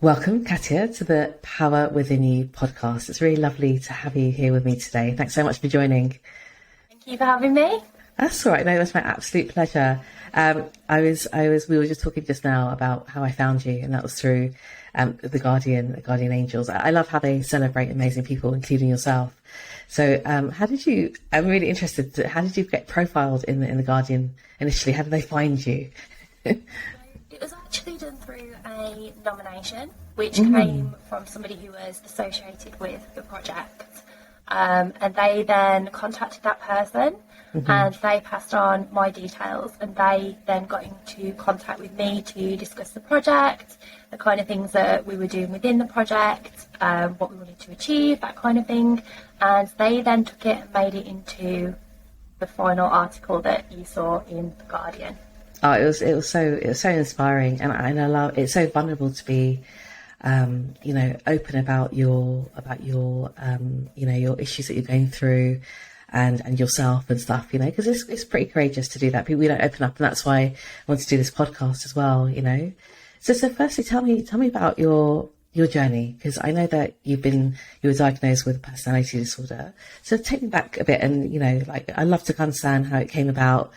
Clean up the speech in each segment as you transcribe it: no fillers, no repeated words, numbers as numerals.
Welcome, Katja, to the Power Within You podcast. It's really lovely to have you here with me today. Thanks so much for joining. Thank you for having me. That's all right. No, that's my absolute pleasure. We were just talking just now about how I found you, and that was through the Guardian Angels. I love how they celebrate amazing people, including yourself. So, I'm really interested. How did you get profiled in the Guardian initially? How did they find you? It was actually done through a nomination, which came from somebody who was associated with the project. And they then contacted that person and they passed on my details, and they then got into contact with me to discuss the project, the kind of things that we were doing within the project, what we wanted to achieve, that kind of thing. And they then took it and made it into the final article that you saw in The Guardian. Oh, it was so inspiring, and I love it's so vulnerable to be, open about your your issues that you're going through, and yourself and stuff, because it's pretty courageous to do that. People don't open up, and that's why I want to do this podcast as well, So firstly, tell me about your journey, because I know that you were diagnosed with a personality disorder. So take me back a bit, and I'd love to understand how it came about,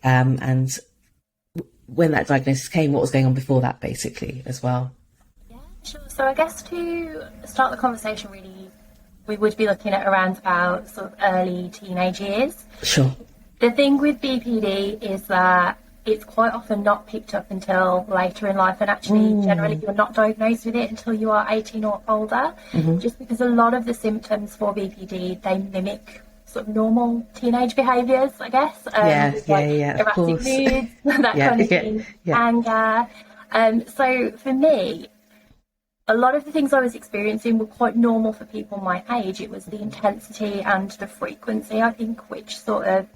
and when that diagnosis came, what was going on before that, basically, as well. Yeah, sure. So I guess to start the conversation, really, we would be looking at around about sort of early teenage years. Sure. The thing with BPD is that it's quite often not picked up until later in life, and actually generally you're not diagnosed with it until you are 18 or older, just because a lot of the symptoms for BPD, they mimic sort of normal teenage behaviours, I guess. Erratic moods, that kind of thing, anger. So for me, a lot of the things I was experiencing were quite normal for people my age. It was the intensity and the frequency, I think, which sort of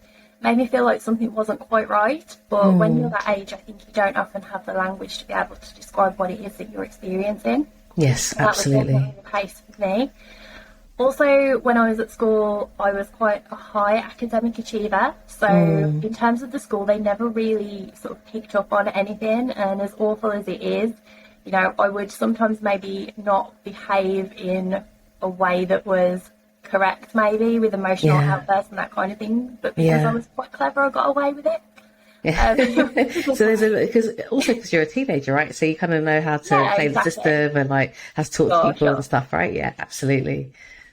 made me feel like something wasn't quite right. But when you're that age, I think you don't often have the language to be able to describe what it is that you're experiencing. Yes, absolutely. That was definitely the case with me. Also, when I was at school, I was quite a high academic achiever. So in terms of the school, they never really sort of picked up on anything. And as awful as it is, I would sometimes maybe not behave in a way that was correct, maybe with emotional outbursts and that kind of thing. But because I was quite clever, I got away with it. Yeah. So because you're a teenager, right? So you kind of know how to play the system and how to talk to people and stuff, right? Yeah, absolutely.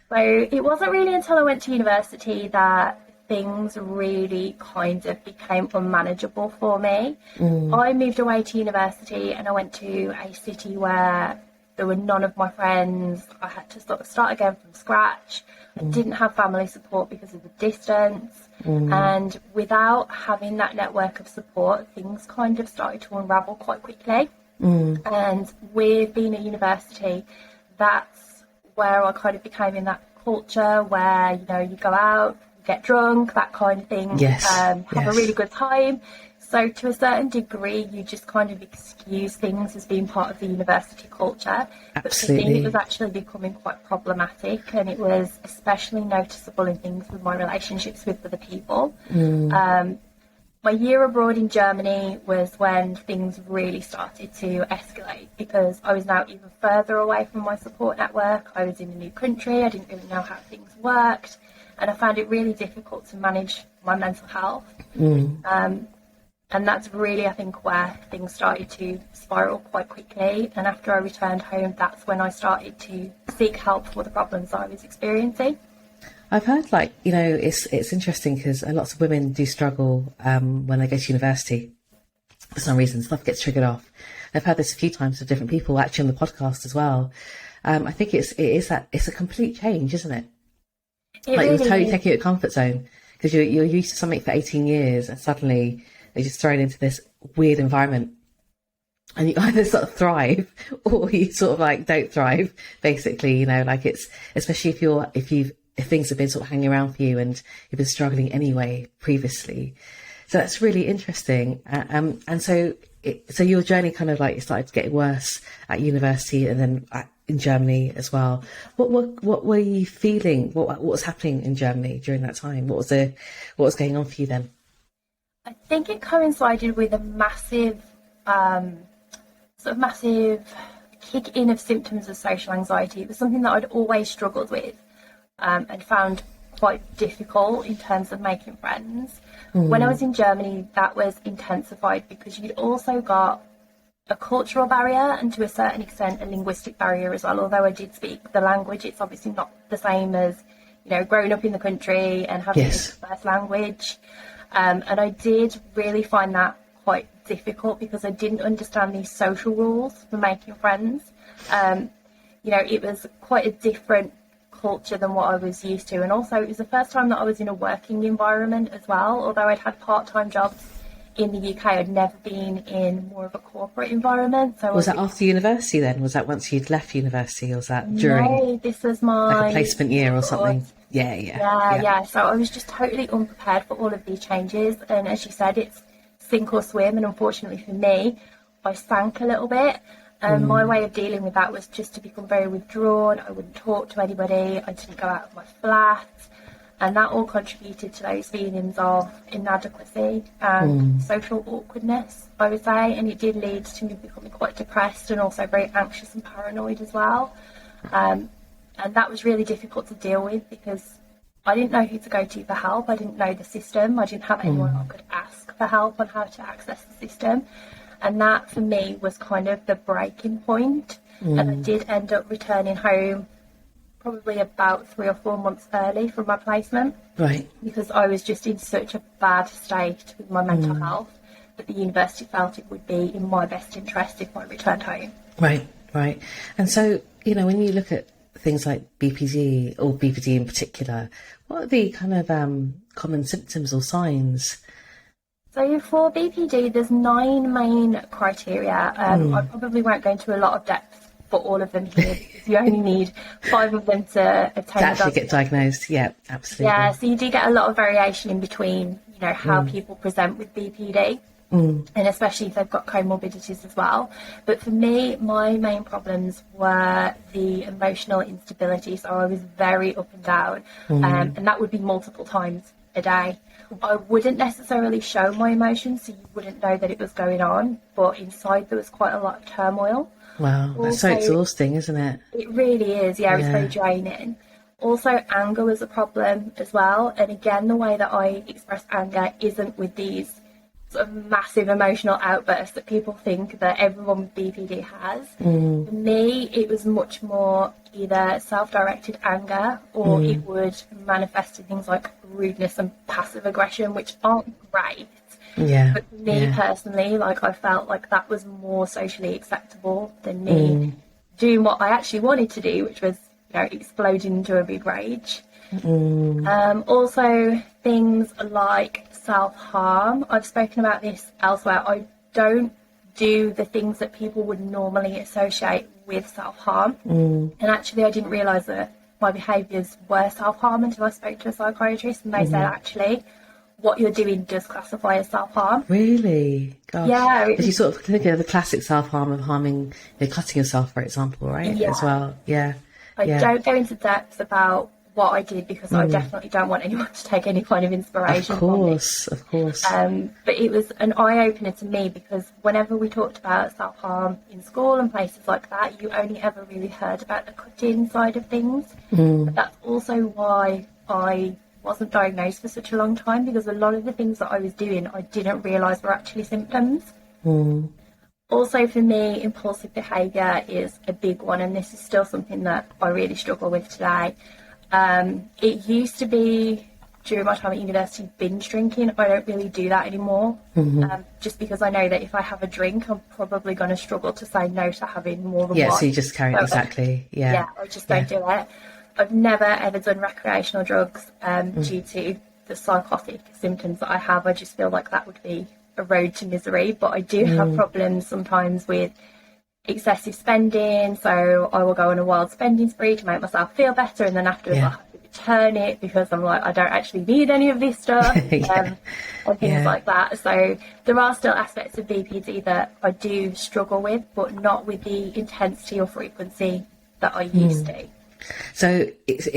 So it wasn't really until I went to university that things really kind of became unmanageable for me. I moved away to university and I went to a city where there were none of my friends. I had to sort of start again from scratch. I didn't have family support because of the distance. And without having that network of support, things kind of started to unravel quite quickly. And with being at university, that's where I kind of became in that culture where, you go out, get drunk, that kind of thing, have a really good time. So to a certain degree, you just kind of excuse things as being part of the university culture. Absolutely. But for me, it was actually becoming quite problematic, and it was especially noticeable in things with my relationships with other people. My year abroad in Germany was when things really started to escalate, because I was now even further away from my support network. I was in a new country. I didn't really know how things worked, and I found it really difficult to manage my mental health. And that's really, I think, where things started to spiral quite quickly. And after I returned home, that's when I started to seek help for the problems I was experiencing. I've heard, it's interesting because lots of women do struggle when they go to university. For some reason, stuff gets triggered off. I've heard this a few times with different people, actually on the podcast as well. I think it's a complete change, isn't it? It really you're totally is. taking your comfort zone, because you're used to something for 18 years and suddenly they're just thrown into this weird environment. And you either sort of thrive or you sort of don't thrive, basically, it's, especially if things have been sort of hanging around for you and you've been struggling anyway previously. So that's really interesting. And so your journey kind of it started to get worse at university and then in Germany as well. What were you feeling? What was happening in Germany during that time? What was going on for you then? I think it coincided with a massive kick in of symptoms of social anxiety. It was something that I'd always struggled with, and found quite difficult in terms of making friends. When I was in Germany, that was intensified because you'd also got a cultural barrier and to a certain extent a linguistic barrier as well. Although I did speak the language, it's obviously not the same as, you know, growing up in the country and having Yes. a first language. And I did really find that quite difficult because I didn't understand these social rules for making friends. You know, it was quite a different culture than what I was used to, and also it was the first time that I was in a working environment as well. Although I'd had part-time jobs in the UK, I'd never been in more of a corporate environment. So Was that after university then? Was that once you'd left university, or was that during? No, this was my like a placement year or something? Yeah. So I was just totally unprepared for all of these changes, and as you said, it's sink or swim, and unfortunately for me, I sank a little bit. And my way of dealing with that was just to become very withdrawn. I wouldn't talk to anybody. I didn't go out of my flat. And that all contributed to those feelings of inadequacy and social awkwardness, I would say. And it did lead to me becoming quite depressed and also very anxious and paranoid as well. And that was really difficult to deal with because I didn't know who to go to for help. I didn't know the system. I didn't have anyone I could ask for help on how to access the system. And that, for me, was kind of the breaking point. And I did end up returning home probably about 3 or 4 months early from my placement. Right. Because I was just in such a bad state with my mental health that the university felt it would be in my best interest if I returned home. Right. And so, you know, when you look at things like BPD, or BPD in particular, what are the kind of common symptoms or signs? So for BPD, there's 9 main criteria. I probably won't go into a lot of depth for all of them here because you only need 5 of them to attain To actually get diagnosed, yeah, absolutely. Yeah, so you do get a lot of variation in between, you know, how people present with BPD, and especially if they've got comorbidities as well. But for me, my main problems were the emotional instability. So I was very up and down, and that would be multiple times a day. I wouldn't necessarily show my emotions, so you wouldn't know that it was going on, but inside there was quite a lot of turmoil. Wow, that's so exhausting, isn't it? It really is, yeah, it's very draining. Also, anger was a problem as well, and again, the way that I express anger isn't with these sort of massive emotional outbursts that people think that everyone with BPD has. For me, it was much more either self-directed anger or it would manifest in things like rudeness and passive aggression, which aren't great. Yeah. But for me personally, like, I felt like that was more socially acceptable than me doing what I actually wanted to do, which was, you know, exploding into a big rage. Also, things like self-harm. I've spoken about this elsewhere. I don't do the things that people would normally associate with self-harm. And actually, I didn't realise that my behaviours were self-harm until I spoke to a psychiatrist, and they said, actually, what you're doing does classify as self-harm. Really? Gosh. Yeah. Because you sort of think of the classic self-harm of harming, you know, cutting yourself, for example, right? Yeah. As well. Yeah. I don't go into depth about what I did because I definitely don't want anyone to take any kind of inspiration from me. Of course. But it was an eye-opener to me because whenever we talked about self-harm in school and places like that, you only ever really heard about the cutting side of things. But that's also why I wasn't diagnosed for such a long time, because a lot of the things that I was doing I didn't realise were actually symptoms. Also, for me, impulsive behaviour is a big one, and this is still something that I really struggle with today. It used to be, during my time at university, binge drinking. I don't really do that anymore, just because I know that if I have a drink, I'm probably going to struggle to say no to having more than one. So you just carry it, exactly. Yeah, I just don't do it. I've never ever done recreational drugs due to the psychotic symptoms that I have. I just feel like that would be a road to misery. But I do have problems sometimes with excessive spending, so I will go on a wild spending spree to make myself feel better, and then afterwards I have to return it because I'm like, I don't actually need any of this stuff, and things like that. So there are still aspects of BPD that I do struggle with, but not with the intensity or frequency that I used to. So is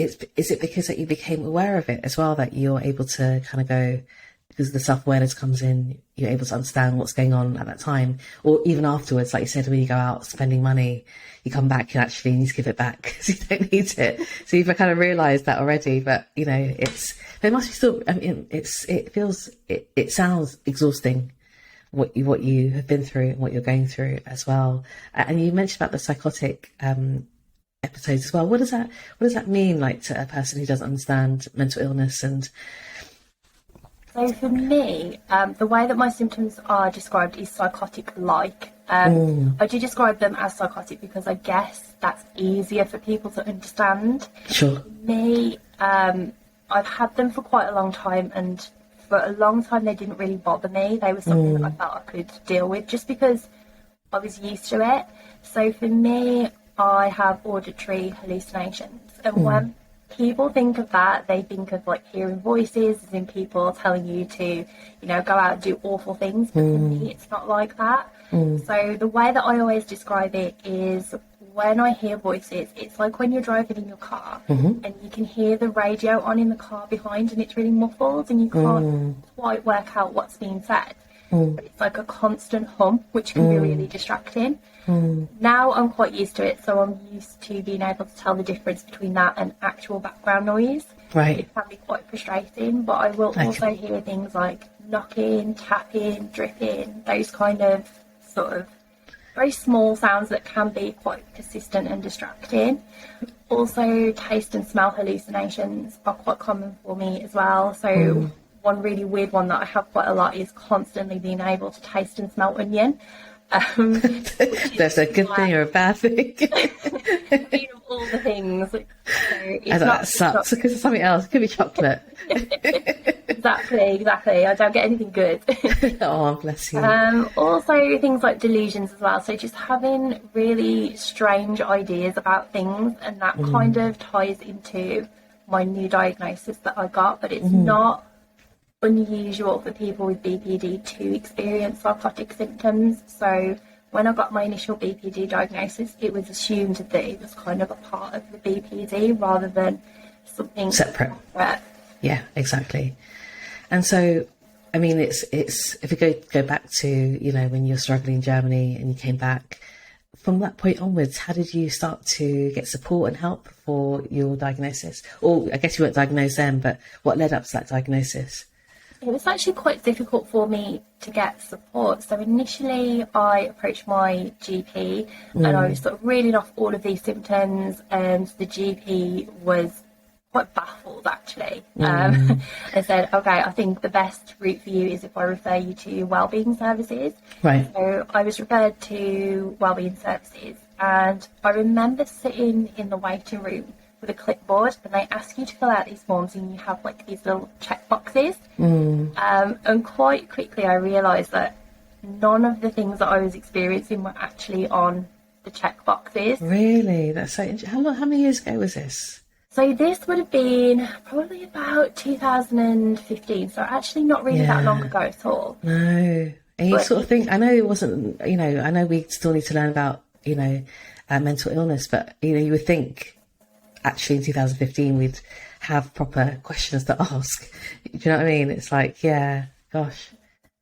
it because that you became aware of it as well that you're able to kind of go, because the self-awareness comes in, you're able to understand what's going on at that time, or even afterwards, like you said, when you go out spending money, you come back and actually need to give it back because you don't need it. So you've kind of realised that already, but you know, there must be still, I mean, it sounds exhausting what you have been through and what you're going through as well. And you mentioned about the psychotic episodes as well. What does that mean, like, to a person who doesn't understand mental illness? And so for me, the way that my symptoms are described is psychotic-like. I do describe them as psychotic because I guess that's easier for people to understand. Sure. For me, I've had them for quite a long time, and for a long time they didn't really bother me. They were something that I felt I could deal with just because I was used to it. So for me, I have auditory hallucinations, and when people think of that, they think of like hearing voices, as in people telling you to, you know, go out and do awful things. But for me, it's not like that. So the way that I always describe it is, when I hear voices, it's like when you're driving in your car and you can hear the radio on in the car behind, and it's really muffled and you can't quite work out what's being said. But it's like a constant hum, which can be really distracting. Now I'm quite used to it, so I'm used to being able to tell the difference between that and actual background noise. Right. It can be quite frustrating, but I will also hear things like knocking, tapping, dripping, those kind of sort of very small sounds that can be quite persistent and distracting. Also, taste and smell hallucinations are quite common for me as well. So one really weird one that I have quite a lot is constantly being able to taste and smell onion. That's a good thing or a bad thing? I mean, of all the things. So that sucks because it's something else. It could be chocolate. Exactly. I don't get anything good. Oh, bless you. Also, things like delusions as well. So just having really strange ideas about things, and that kind of ties into my new diagnosis that I got. But it's not unusual for people with BPD to experience psychotic symptoms. So when I got my initial BPD diagnosis, it was assumed that it was kind of a part of the BPD rather than something separate. Yeah, exactly. And so, I mean, it's if we go back to, you know, when you're struggling in Germany and you came back, from that point onwards, how did you start to get support and help for your diagnosis? Or I guess you weren't diagnosed then, but what led up to that diagnosis? It was actually quite difficult for me to get support. So initially I approached my GP and I was sort of reading off all of these symptoms, and the GP was quite baffled actually. And said, okay, I think the best route for you is if I refer you to wellbeing services. Right. So I was referred to wellbeing services, and I remember sitting in the waiting room with a clipboard, and they ask you to fill out these forms, and you have like these little check boxes. And quite quickly I realised that none of the things that I was experiencing were actually on the check boxes. Really? That's so interesting. How many years ago was this? So this would have been probably about 2015, so actually not really that long ago at all. No. And you sort of think, I know it wasn't, you know, I know we still need to learn about, you know, mental illness, but, you know, you would think actually in 2015 we'd have proper questions to ask. Do you know what I mean? It's like, yeah, gosh.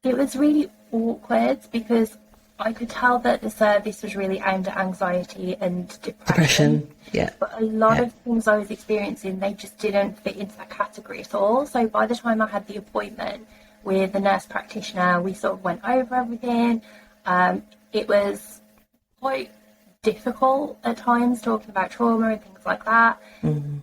It was really awkward because I could tell that the service was really aimed at anxiety and depression. Yeah. But a lot of things I was experiencing, they just didn't fit into that category at all. So by the time I had the appointment with the nurse practitioner, we sort of went over everything. It was quite difficult at times talking about trauma and things like that.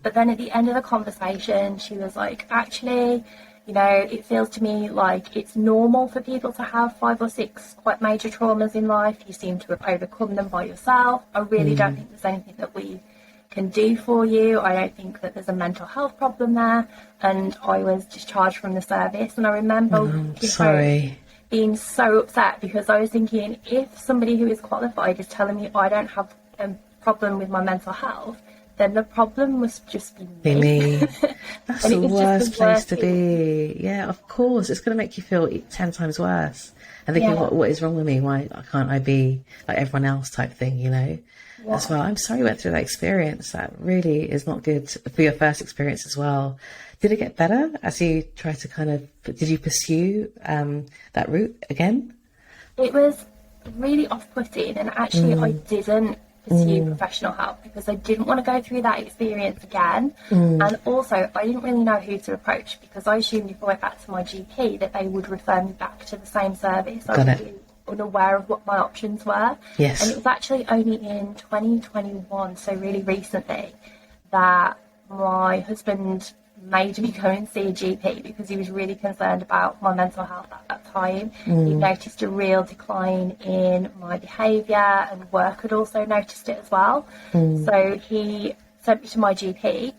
But then at the end of the conversation, she was like, actually, you know, it feels to me like it's normal for people to have 5 or 6 quite major traumas in life. You seem to have overcome them by yourself. I really don't think there's anything that we can do for you. I don't think that there's a mental health problem there. And I was discharged from the service, and I remember being so upset because I was thinking, if somebody who is qualified is telling me I don't have a problem with my mental health, then the problem must just be Be me. me. That's And the it was worst just the place worst to thing. be. Yeah, of course. It's going to make you feel 10 times worse. And thinking, Yeah, what is wrong with me? Why can't I be like everyone else type thing, you know? As yeah. well. I'm sorry you went through that experience. That really is not good for your first experience as well. Did it get better as you tried to did you pursue that route again? It was really off-putting, and actually I didn't pursue professional help because I didn't want to go through that experience again. And also I didn't really know who to approach, because I assumed if I went back to my GP that they would refer me back to the same service. I Got was it. really unaware of what my options were. Yes. And it was actually only in 2021, so really recently, that my husband made me go and see a GP because he was really concerned about my mental health at that time. He noticed a real decline in my behaviour, and work had also noticed it as well. So he sent me to my GP,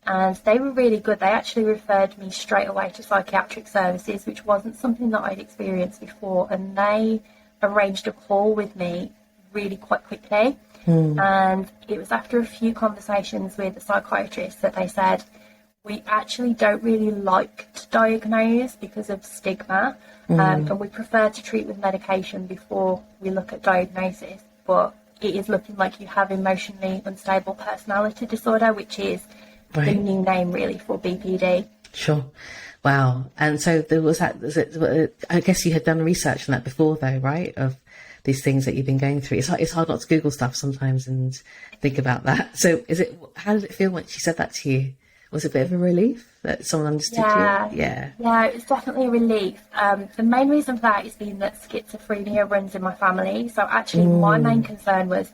and they were really good. They actually referred me straight away to psychiatric services, which wasn't something that I'd experienced before, and they arranged a call with me really quite quickly. And it was after a few conversations with the psychiatrist that they said, we actually don't really like to diagnose because of stigma, and we prefer to treat with medication before we look at diagnosis. But it is looking like you have emotionally unstable personality disorder, which is the Right. new name really for BPD. Sure. Wow. And so there was that, I guess you had done research on that before though, right? Of these things that you've been going through. It's hard not to Google stuff sometimes and think about that. So how did it feel when she said that to you? Was it a bit of a relief that someone understood Yeah, you? Yeah. yeah, it was definitely a relief. The main reason for that is being that schizophrenia runs in my family. So actually, my main concern was,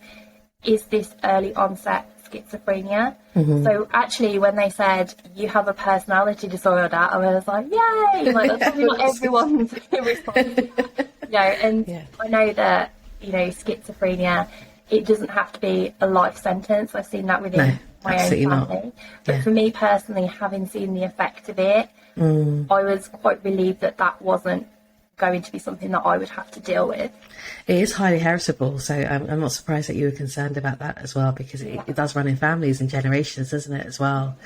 is this early onset schizophrenia? So actually, when they said you have a personality disorder, I was like, yay! Like that's probably not everyone's response. And Yeah. I know that schizophrenia, it doesn't have to be a life sentence. I've seen that within No, my own absolutely not. family. But Yeah. for me personally, having seen the effect of it, I was quite relieved that that wasn't going to be something that I would have to deal with. It is highly heritable, so I'm not surprised that you were concerned about that as well, because it does run in families and generations, doesn't it, as well?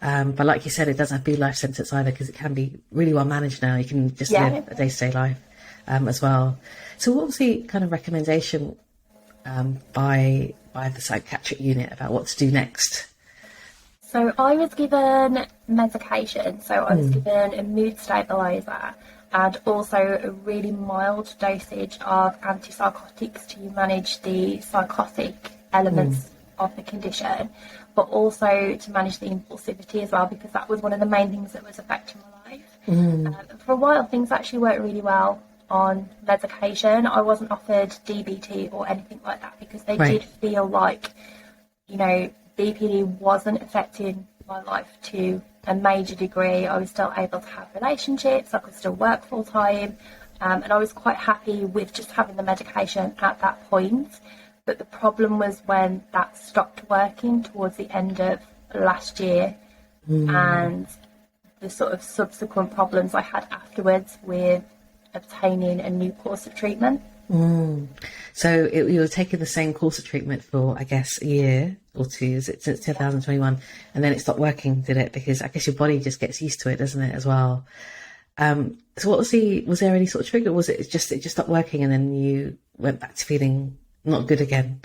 But like you said, it doesn't have to be life sentence either, because it can be really well managed now. You can just live a day-to-day life as well. So what was the kind of recommendation by the psychiatric unit about what to do next? So I was given medication. So I was given a mood stabiliser and also a really mild dosage of antipsychotics to manage the psychotic elements of the condition, but also to manage the impulsivity as well, because that was one of the main things that was affecting my life. For a while, things actually worked really well on medication. I wasn't offered DBT or anything like that because they Right. did feel like, BPD wasn't affecting my life to a major degree. I was still able to have relationships, I could still work full time, and I was quite happy with just having the medication at that point. But the problem was when that stopped working towards the end of last year, and the sort of subsequent problems I had afterwards with obtaining a new course of treatment. So you were taking the same course of treatment for, I guess, a year or two, since 2021, and then it stopped working, did it? Because I guess your body just gets used to it, doesn't it, as well? So was there any sort of trigger? Was it just stopped working and then you went back to feeling not good again?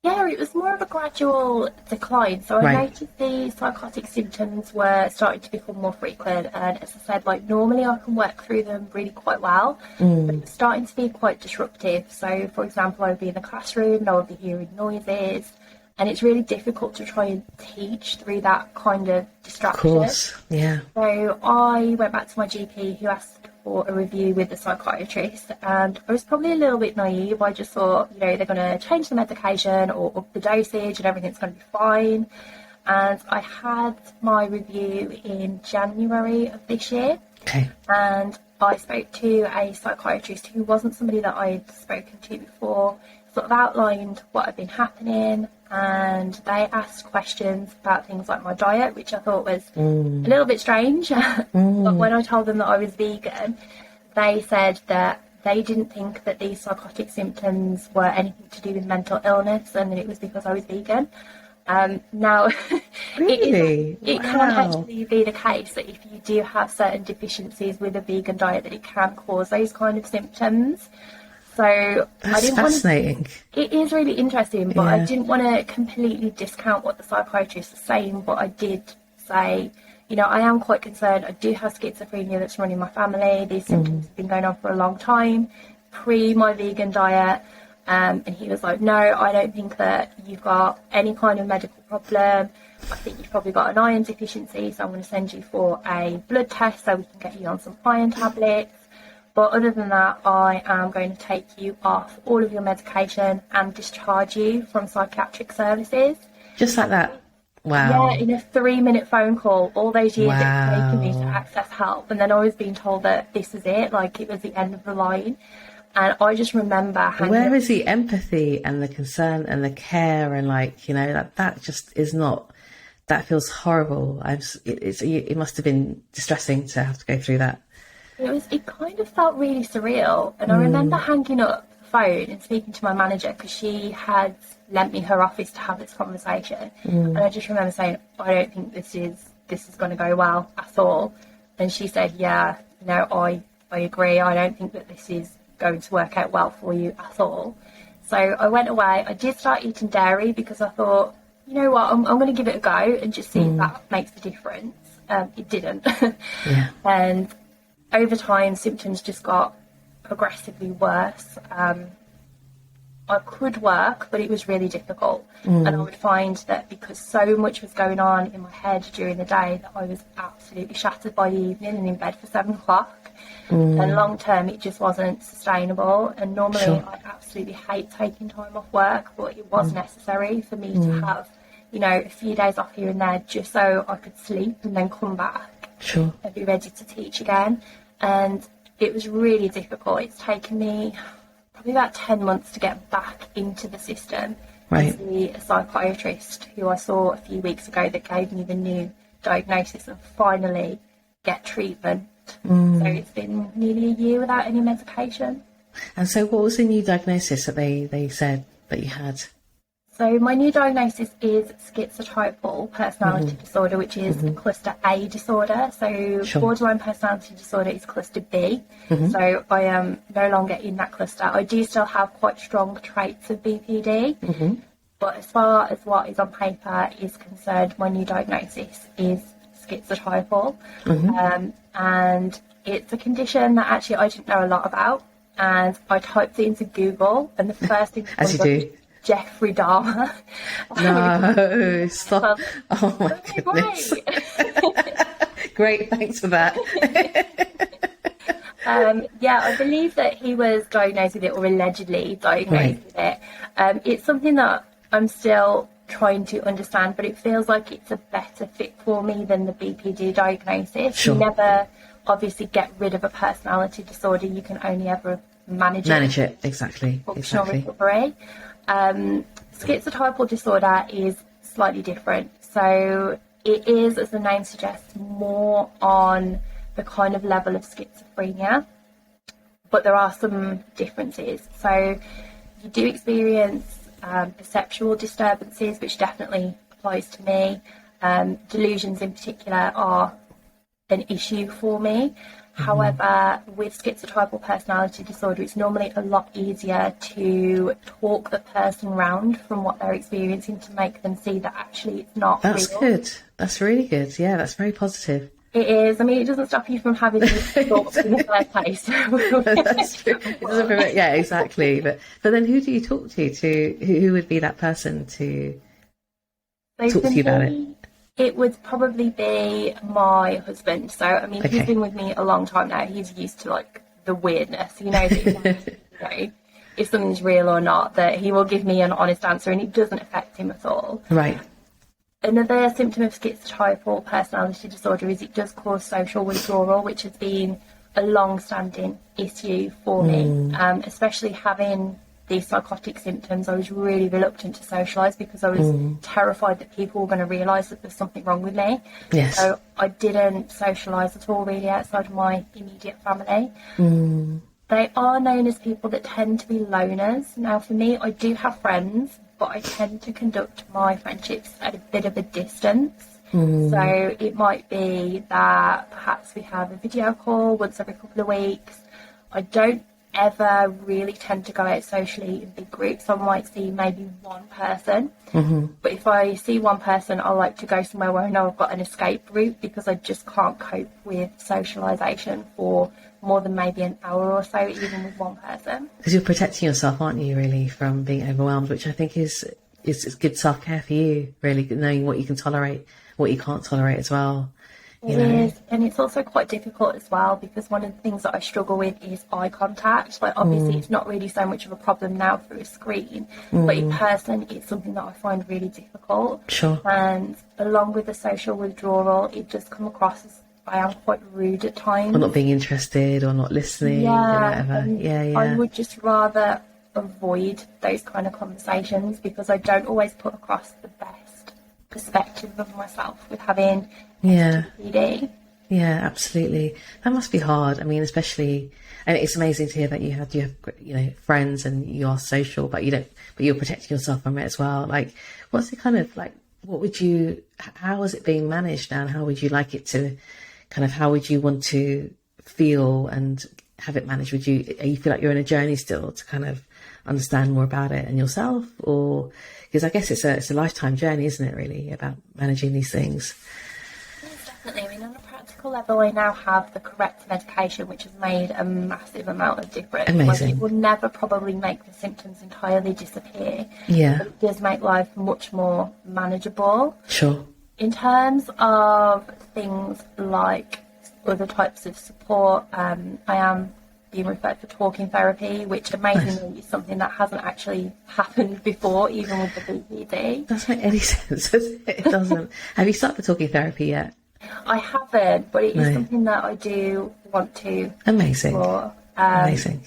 Yeah, it was more of a gradual decline. So I Right. noticed the psychotic symptoms were starting to become more frequent. And as I said, normally I can work through them really quite well, but it was starting to be quite disruptive. So, for example, I would be in the classroom and I would be hearing noises. And it's really difficult to try and teach through that kind of Of distraction. course, yeah. So I went back to my GP, who asked for a review with the psychiatrist, and I was probably a little bit naive. I just thought, they're going to change the medication or up the dosage and everything's going to be fine. And I had my review in January of this year, Okay. and I spoke to a psychiatrist who wasn't somebody that I'd spoken to before, sort of outlined what had been happening, and they asked questions about things like my diet, which I thought was a little bit strange. But when I told them that I was vegan, they said that they didn't think that these psychotic symptoms were anything to do with mental illness and that it was because I was vegan. Now, Really? it can Wow. actually be the case that if you do have certain deficiencies with a vegan diet, that it can cause those kind of symptoms. So I That's didn't want to. fascinating. It is really interesting, but I Yeah. didn't want to completely discount what the psychiatrist was saying. But I did say, I am quite concerned. I do have schizophrenia that's running my family. These symptoms have been going on for a long time, pre my vegan diet. And he was like, no, I don't think that you've got any kind of medical problem. I think you've probably got an iron deficiency, so I'm going to send you for a blood test so we can get you on some iron tablets. But other than that, I am going to take you off all of your medication and discharge you from psychiatric services. Just like that. Yeah, Wow. in a 3-minute phone call, all those years it's taken me to Wow. access help. And then I was being told that this was it, like it was the end of the line. And I just remember hanging Where up. is the empathy and the concern and the care and that just is not, that feels horrible. It must have been distressing to have to go through that. It kind of felt really surreal. And I remember hanging up the phone and speaking to my manager because she had lent me her office to have this conversation. And I just remember saying, I don't think this is going to go well at all. And she said, yeah, I agree. I don't think that this is going to work out well for you at all. So I went away. I did start eating dairy because I thought, you know what, I'm going to give it a go and just see if that makes a difference. It didn't. Yeah. And over time, symptoms just got progressively worse. I could work, but it was really difficult. And I would find that because so much was going on in my head during the day that I was absolutely shattered by the evening and in bed for 7 o'clock. And long term, it just wasn't sustainable. And normally, Sure. I absolutely hate taking time off work, but it was necessary for me to have, a few days off here and there just so I could sleep and then come back Sure. and be ready to teach again. And it was really difficult. It's taken me probably about 10 months to get back into the system. Right. To see a psychiatrist who I saw a few weeks ago that gave me the new diagnosis and finally get treatment. So it's been nearly a year without any medication. And so what was the new diagnosis that they said that you had? So my new diagnosis is schizotypal personality disorder, which is cluster A disorder. So Sure. borderline personality disorder is cluster B. So I am no longer in that cluster. I do still have quite strong traits of BPD. But as far as what is on paper is concerned, my new diagnosis is schizotypal. And it's a condition that actually I didn't know a lot about. And I typed it into Google, and the first thing that As you comes up do. is Jeffrey Dahmer. No, stop. Well, Oh my okay, goodness. great. Great, thanks for that. Yeah, I believe that he was diagnosed with it, or allegedly diagnosed with it. It's something that I'm still trying to understand, but it feels like it's a better fit for me than the BPD diagnosis. Sure. You never obviously get rid of a personality disorder, you can only ever manage it. Exactly. Functional Exactly. recovery. Schizotypal disorder is slightly different. So it is, as the name suggests, more on the kind of level of schizophrenia, but there are some differences. So you do experience perceptual disturbances, which definitely applies to me. Delusions in particular are an issue for me. However, with schizotypal personality disorder, it's normally a lot easier to talk the person round from what they're experiencing to make them see that actually it's not That's real. good. That's really good. Yeah, that's very positive. It is. I mean, it doesn't stop you from having these thoughts in the first place. That's true. It doesn't prevent, yeah, exactly. But then who do you talk to who would be that person to So talk for to you about it? me, it would probably be my husband. So, I mean, Okay. he's been with me a long time now. He's used to, like, the weirdness. He knows that, if something's real or not, that he will give me an honest answer, and it doesn't affect him at all. Right. Another symptom of schizotypal personality disorder is it does cause social withdrawal, which has been a long-standing issue for me, especially having these psychotic symptoms. I was really reluctant to socialise because I was terrified that people were going to realise that there's something wrong with me. Yes. So I didn't socialise at all really outside of my immediate family. They are known as people that tend to be loners. Now for me, I do have friends, but I tend to conduct my friendships at a bit of a distance. So it might be that perhaps we have a video call once every couple of weeks. I don't ever really tend to go out socially in big groups. I might see maybe one person, but if I see one person, I like to go somewhere where I know I've got an escape route, because I just can't cope with socialisation for more than maybe an hour or so, even with one person. Because you're protecting yourself, aren't you, really, from being overwhelmed, which I think is good self-care for you, really, knowing what you can tolerate, what you can't tolerate as well. It is, and it's also quite difficult as well, because one of the things that I struggle with is eye contact. Like, obviously it's not really so much of a problem now through a screen, but in person it's something that I find really difficult. Sure. And along with the social withdrawal, it does come across as I am quite rude at times. Or not being interested, or not listening, or whatever. I would just rather avoid those kind of conversations, because I don't always put across the best perspective of myself with having STPD. Yeah, absolutely. That must be hard. I mean, especially, and it's amazing to hear that you have friends and you are social, but you're protecting yourself from it as well. Like, what's the kind of, like, how is it being managed now, and how would you like it to how would you want to feel and have it managed? You feel like you're in a journey still to kind of understand more about it and yourself, or because I guess it's a lifetime journey, isn't it, really, about managing these things? Yes, definitely. I mean, on a practical level, I now have the correct medication, which has made a massive amount of difference. Amazing. Like, it will never probably make the symptoms entirely disappear, Yeah, but it does make life much more manageable. Sure. In terms of things like other types of support, I am being referred for talking therapy, which amazingly is something that hasn't actually happened before, even with the BPD. Doesn't make any sense, does it? It doesn't. Have you started talking therapy yet? I haven't, but it is something that I do want to. Amazing. Explore. Amazing.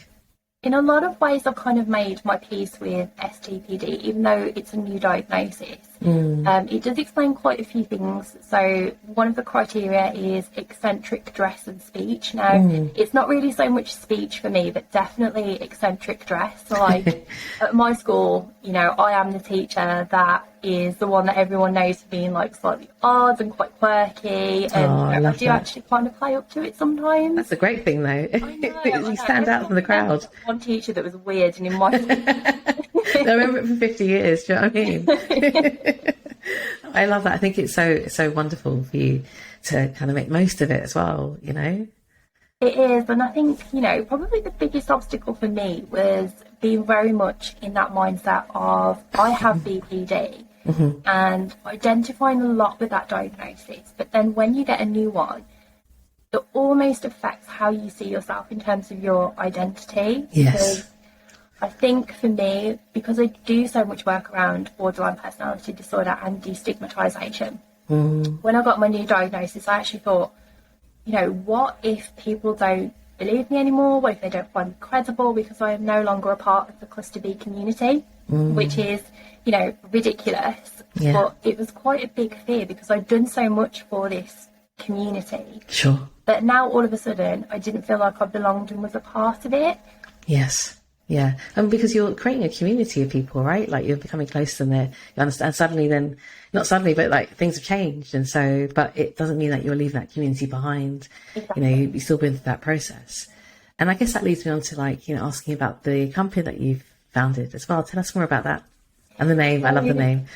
In a lot of ways, I've kind of made my peace with STPD, even though it's a new diagnosis. It does explain quite a few things. So one of the criteria is eccentric dress and speech. Now, it's not really so much speech for me, but definitely eccentric dress. So, like, at my school, I am the teacher that is the one that everyone knows for being, like, slightly odd and quite quirky. And I do actually kind of play up to it sometimes. That's a great thing, though. You stand out from the crowd. One teacher that was weird, and in my I remember it for 50 years, do you know what I mean? I love that. I think it's so wonderful for you to kind of make most of it as well, It is, and I think, probably the biggest obstacle for me was being very much in that mindset of I have BPD and identifying a lot with that diagnosis. But then when you get a new one, it almost affects how you see yourself in terms of your identity. Yes. Because I think for me, because I do so much work around borderline personality disorder and destigmatisation, when I got my new diagnosis, I actually thought, what if people don't believe me anymore? What if they don't find me credible because I am no longer a part of the cluster B community, which is, ridiculous. Yeah. But it was quite a big fear, because I'd done so much for this community. Sure. But now all of a sudden I didn't feel like I belonged and was a part of it. Yes. Yeah. And because you're creating a community of people, right? Like, you're becoming close to them there. You understand suddenly then, not suddenly, but like things have changed. And so, but it doesn't mean that you're leaving that community behind. Exactly. You've still been through that process. And I guess that leads me on to, like, asking about the company that you've founded as well. Tell us more about that. And the name. I love the name.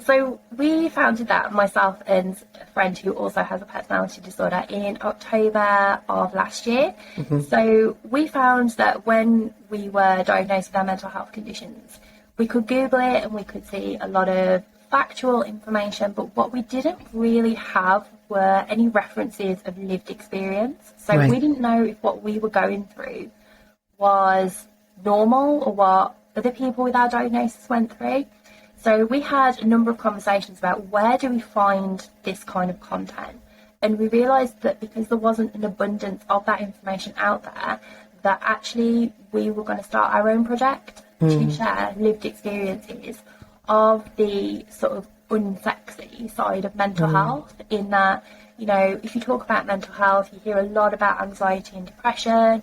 So we founded that, myself and a friend who also has a personality disorder, in October of last year. So we found that when we were diagnosed with our mental health conditions, we could Google it and we could see a lot of factual information, but what we didn't really have were any references of lived experience. So we didn't know if what we were going through was normal or what other people with our diagnosis went through. So we had a number of conversations about where do we find this kind of content, and we realised that because there wasn't an abundance of that information out there, that actually we were going to start our own project to share lived experiences of the sort of unsexy side of mental health, in that, if you talk about mental health, you hear a lot about anxiety and depression.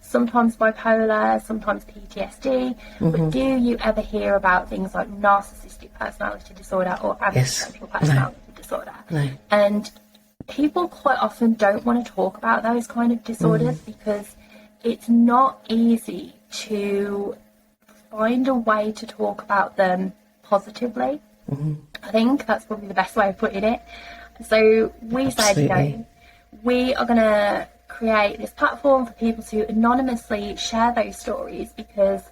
sometimes bipolar, sometimes PTSD. But do you ever hear about things like narcissistic personality disorder or antisocial personality disorder? No. And people quite often don't want to talk about those kind of disorders because it's not easy to find a way to talk about them positively. I think that's probably the best way of putting it. So we said, you know, we are going to create this platform for people to anonymously share those stories, because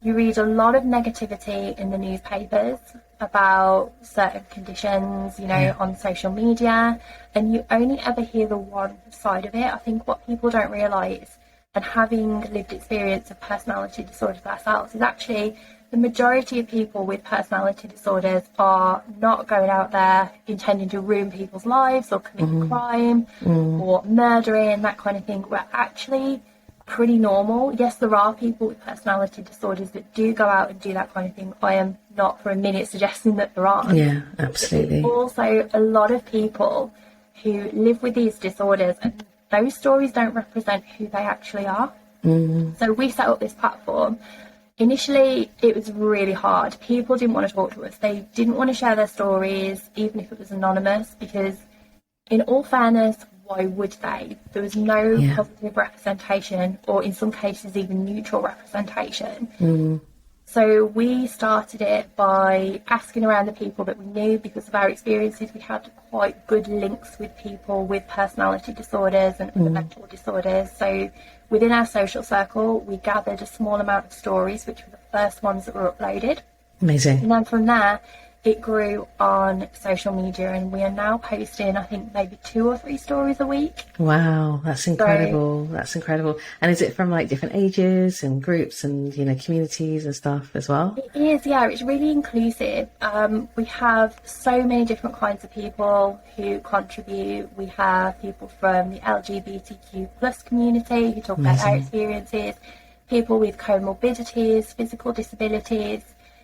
you read a lot of negativity in the newspapers about certain conditions, you know, on social media, and you only ever hear the one side of it. I think what people don't realise, and having lived experience of personality disorders ourselves, is actually the majority of people with personality disorders are not going out there intending to ruin people's lives or commit crime or murdering, that kind of thing. We're actually pretty normal. Yes, there are people with personality disorders that do go out and do that kind of thing. I am not for a minute suggesting that there aren't. Yeah, absolutely. There's also a lot of people who live with these disorders, and those stories don't represent who they actually are. So we set up this platform. Initially, it was really hard. People didn't want to talk to us. They didn't want to share their stories, even if it was anonymous, because in all fairness, why would they? There was no positive representation, or in some cases even neutral representation. So we started it by asking around the people that we knew. Because of our experiences, we had quite good links with people with personality disorders and other mental disorders. So within our social circle, we gathered a small amount of stories, which were the first ones that were uploaded. Amazing. And then from there, it grew on social media, and we are now posting, I think, maybe 2 or 3 stories a week. Wow, that's incredible. That's incredible. And is it from like different ages and groups and, you know, communities and stuff as well? It is, yeah. It's really inclusive. We have so many different kinds of people who contribute. We have people from the LGBTQ plus community who talk about their experiences, people with comorbidities, physical disabilities,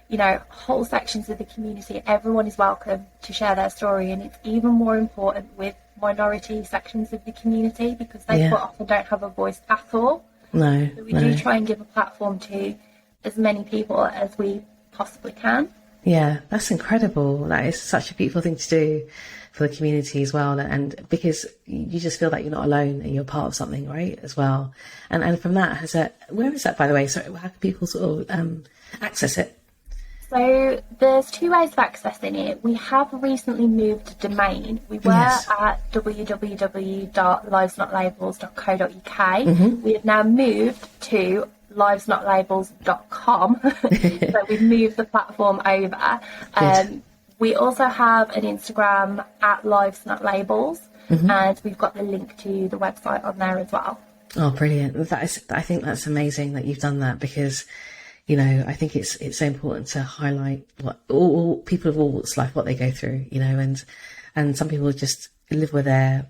you know, whole sections of the community. Everyone is welcome to share their story, and it's even more important with minority sections of the community, because they quite often don't have a voice at all. No. So we do try and give a platform to as many people as we possibly can. Yeah, that's incredible. That is such a beautiful thing to do for the community as well, and because you just feel that you're not alone and you're part of something, right, as well. And from that, where is that, by the way? So how can people sort of access it? So there's 2 ways of accessing it. We have recently moved domain. We were at www.livesnotlabels.co.uk. We have now moved to livesnotlabels.com. So we've moved the platform over. We also have an Instagram at livesnotlabels, and we've got the link to the website on there as well. Oh, brilliant. I think that's amazing that you've done that, because you know, I think it's so important to highlight what all people of all walks of life, what they go through, you know, and some people just live with their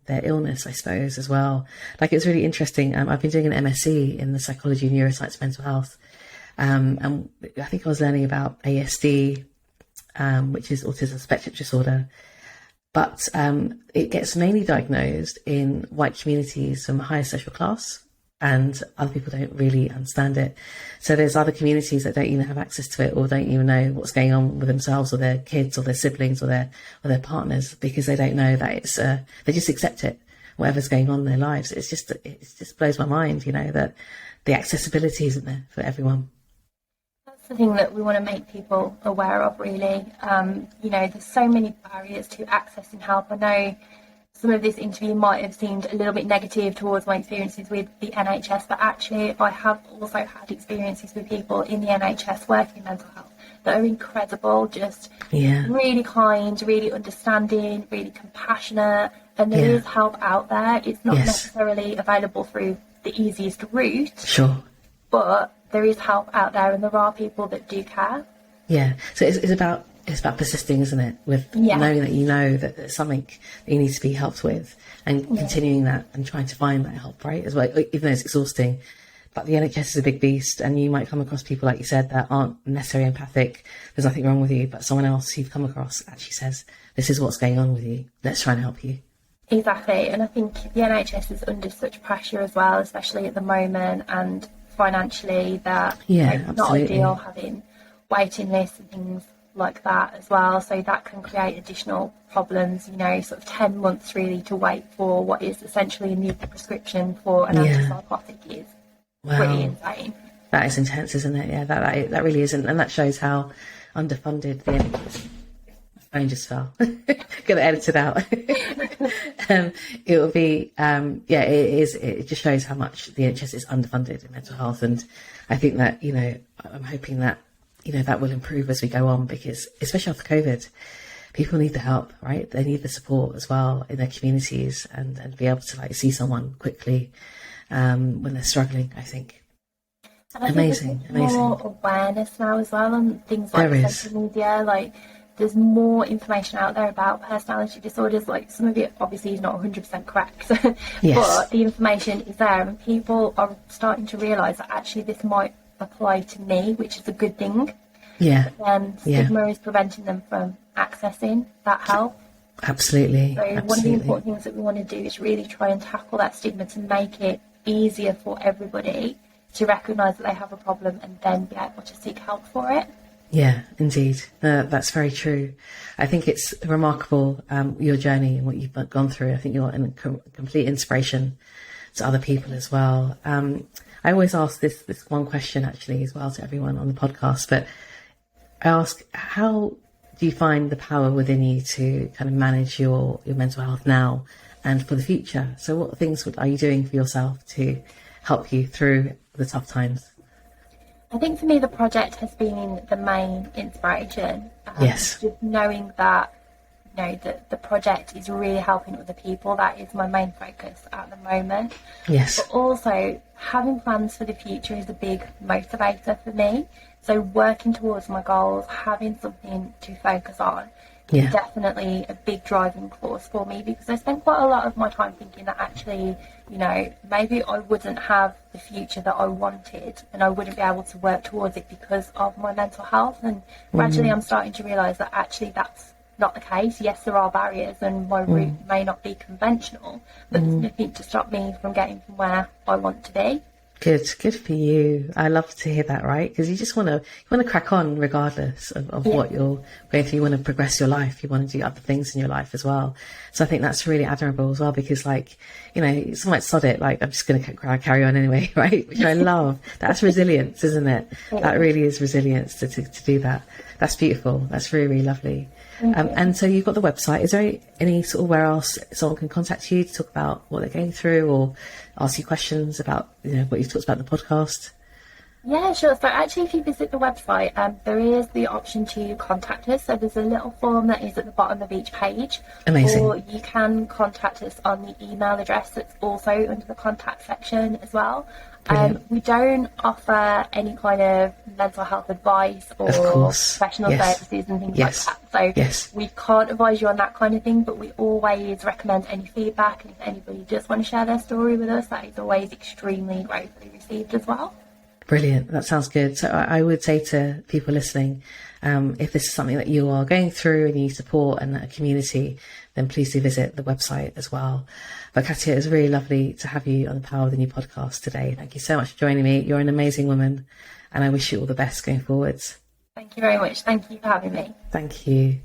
illness, I suppose, as well. Like, it's really interesting. I've been doing an MSc in the psychology, neuroscience, of mental health, and I think I was learning about ASD, which is autism spectrum disorder, but it gets mainly diagnosed in white communities from a higher social class, and other people don't really understand it. So there's other communities that don't even have access to it, or don't even know what's going on with themselves or their kids or their siblings or their partners, because they don't know that it's they just accept it, whatever's going on in their lives. It just blows my mind, you know, that the accessibility isn't there for everyone. That's the thing that we want to make people aware of, really. You know, there's so many barriers to accessing help. I know some of this interview might have seemed a little bit negative towards my experiences with the NHS, but actually I have also had experiences with people in the NHS working in mental health that are incredible, just really kind, really understanding, really compassionate, and there is help out there. It's not necessarily available through the easiest route, but there is help out there, and there are people that do care. Yeah, so it's about persisting, isn't it? With knowing that you know that there's something that you need to be helped with, and continuing that and trying to find that help, right? As well, even though it's exhausting. But the NHS is a big beast, and you might come across people, like you said, that aren't necessarily empathic. There's nothing wrong with you, but someone else you've come across actually says, "This is what's going on with you. Let's try and help you." Exactly, and I think the NHS is under such pressure as well, especially at the moment, and financially, that Yeah, it's not absolutely. ideal having waiting lists and things like that as well. So that can create additional problems. Sort of 10 months really to wait for what is essentially a new prescription for an Yeah. antipsychotic is pretty Wow. insane. That is intense, isn't it? Yeah, that really isn't, and that shows how underfunded the NHS. My phone just fell. Get it edited out. It will be, yeah, it is. It just shows how much the NHS is underfunded in mental health, and I think that I'm hoping that that will improve as we go on, because especially after COVID, people need the help, right? They need the support as well in their communities, and be able to like see someone quickly when they're struggling. I think. And I Amazing, think there's more awareness now as well on things like social media. Like, there's more information out there about personality disorders. Like, some of it obviously is not 100% correct, but the information is there, and people are starting to realise that actually this might apply to me, which is a good thing. Yeah. And stigma is preventing them from accessing that help. Absolutely. So one of the important things that we want to do is really try and tackle that stigma to make it easier for everybody to recognise that they have a problem and then be able to seek help for it. Yeah, indeed. That's very true. I think it's remarkable, your journey and what you've gone through. I think you're a complete inspiration to other people as well. I always ask this one question actually as well to everyone on the podcast, but I ask, how do you find the power within you to kind of manage your mental health now and for the future? So what things are you doing for yourself to help you through the tough times? I think for me the project has been the main inspiration. Yes. Just knowing that that the project is really helping other people, that is my main focus at the moment. Yes. But also having plans for the future is a big motivator for me. So working towards my goals, having something to focus on is definitely a big driving force for me, because I spent quite a lot of my time thinking that actually, maybe I wouldn't have the future that I wanted and I wouldn't be able to work towards it because of my mental health. And gradually I'm starting to realise that actually that's not the case. Yes, there are barriers and my route may not be conventional, but there's nothing to stop me from getting from where I want to be. Good for you. I love to hear that, right? Because you just want to crack on regardless of what you're going through. You want to progress your life. You want to do other things in your life as well. So I think that's really admirable as well, because some might sod it, like I'm just going to carry on anyway, right? Which I love. That's resilience, isn't it? That really is resilience to do that. That's beautiful. That's really, really lovely. And so you've got the website. Is there any sort of where else someone can contact you to talk about what they're going through or ask you questions about what you've talked about in the podcast? Yeah, sure. So actually, if you visit the website, there is the option to contact us. So there's a little form that is at the bottom of each page. Amazing. Or you can contact us on the email address that's also under the contact section as well. We don't offer any kind of mental health advice or professional services and things like that. So we can't advise you on that kind of thing, but we always recommend any feedback. And if anybody does want to share their story with us, that is always extremely gratefully received as well. Brilliant. That sounds good. So I would say to people listening, if this is something that you are going through and you need support and a community, then please do visit the website as well. But Katja, it was really lovely to have you on the Power Within You podcast today. Thank you so much for joining me. You're an amazing woman, and I wish you all the best going forwards. Thank you very much. Thank you for having me. Thank you.